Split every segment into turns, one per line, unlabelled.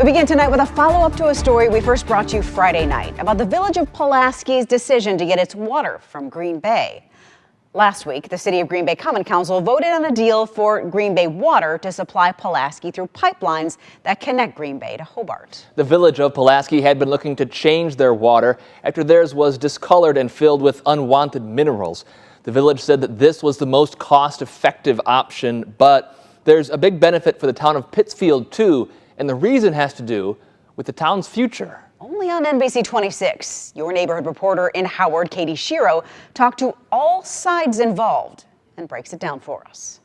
begin tonight with a follow-up to a story we first brought you Friday night about the village of Pulaski's decision to get its water from Green Bay. Last week, the City of Green Bay Common Council voted on a deal for Green Bay Water to supply Pulaski through pipelines that connect Green Bay to Hobart.
The village of Pulaski had been looking to change their water after theirs was discolored and filled with unwanted minerals. The village said that this was the most cost-effective option, but there's a big benefit for the town of Pittsfield too, and the reason has to do with the town's future.
Only on NBC 26, your neighborhood reporter in Howard, Katie Shiro, talked to all sides involved and breaks it down for us.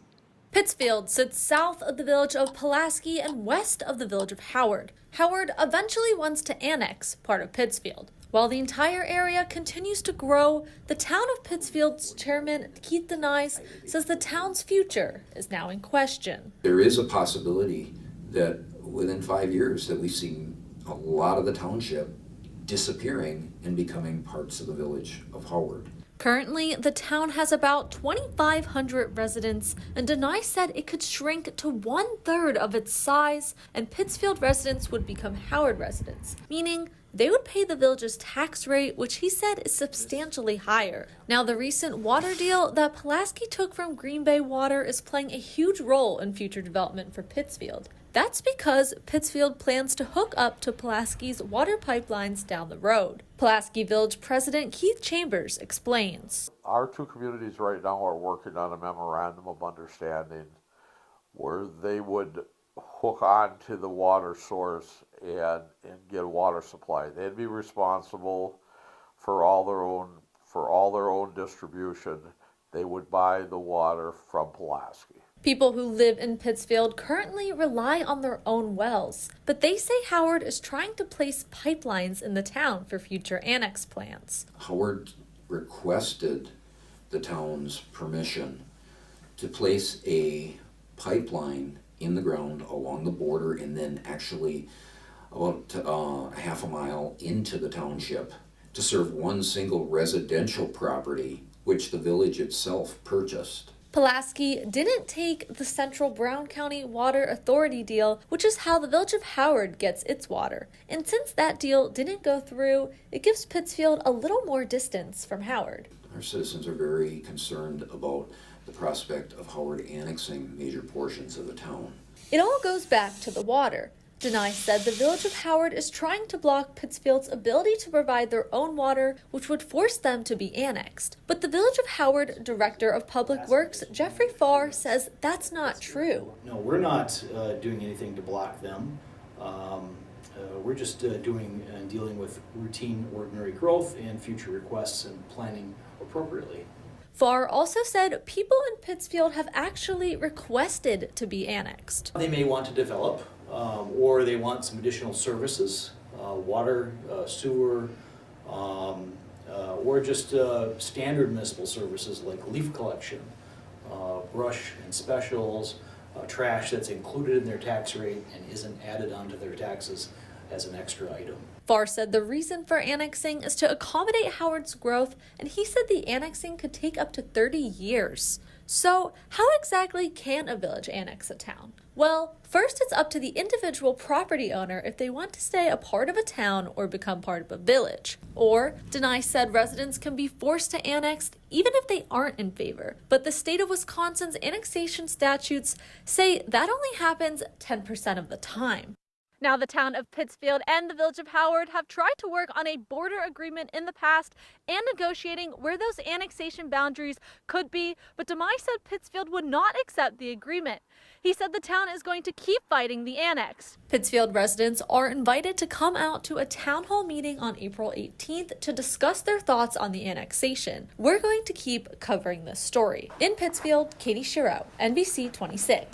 Pittsfield sits south of the village of Pulaski and west of the village of Howard. Howard eventually wants to annex part of Pittsfield. While the entire area continues to grow, the Town of Pittsfield's chairman, Keith Denise, says the town's future is now in question.
There is a possibility that within 5 years that we've seen a lot of the township disappearing and becoming parts of the village of Howard.
Currently, the town has about 2,500 residents, and Denise said it could shrink to 1/3 of its size, and Pittsfield residents would become Howard residents, meaning they would pay the village's tax rate, which he said is substantially higher. Now, the recent water deal that Pulaski took from Green Bay Water is playing a huge role in future development for Pittsfield. That's because Pittsfield plans to hook up to Pulaski's water pipelines down the road. Pulaski Village President Keith Chambers explains.
Our two communities right now are working on a memorandum of understanding where they would hook on to the water source and get a water supply. They'd be responsible for all their own distribution. They would buy the water from Pulaski.
People who live in Pittsfield currently rely on their own wells, but they say Howard is trying to place pipelines in the town for future annex plans.
Howard requested the town's permission to place a pipeline in the ground along the border and then actually about half a mile into the township to serve one single residential property, which the village itself purchased.
Pulaski didn't take the Central Brown County Water Authority deal, which is how the village of Howard gets its water. And since that deal didn't go through, it gives Pittsfield a little more distance from Howard.
Our citizens are very concerned about the prospect of Howard annexing major portions of the town.
It all goes back to the water. Denise said the village of Howard is trying to block Pittsfield's ability to provide their own water, which would force them to be annexed. But the village of Howard Director of Public Works, Jeffrey Farr, says that's not true.
No, we're not doing anything to block them. We're just dealing with routine, ordinary growth and future requests and planning appropriately.
Farr also said people in Pittsfield have actually requested to be annexed.
They may want to develop, or they want some additional services, water, sewer, or just standard municipal services like leaf collection, brush and specials, trash that's included in their tax rate and isn't added onto their taxes as an extra item.
Farr said the reason for annexing is to accommodate Howard's growth, and he said the annexing could take up to 30 years. So how exactly can a village annex a town? Well, first it's up to the individual property owner if they want to stay a part of a town or become part of a village. Or, Denise said residents can be forced to annex even if they aren't in favor. But the state of Wisconsin's annexation statutes say that only happens 10% of the time. Now, the town of Pittsfield and the village of Howard have tried to work on a border agreement in the past and negotiating where those annexation boundaries could be, but Denise said Pittsfield would not accept the agreement. He said the town is going to keep fighting the annex. Pittsfield residents are invited to come out to a town hall meeting on April 18th to discuss their thoughts on the annexation. We're going to keep covering this story. In Pittsfield, Katie Shiro, NBC 26.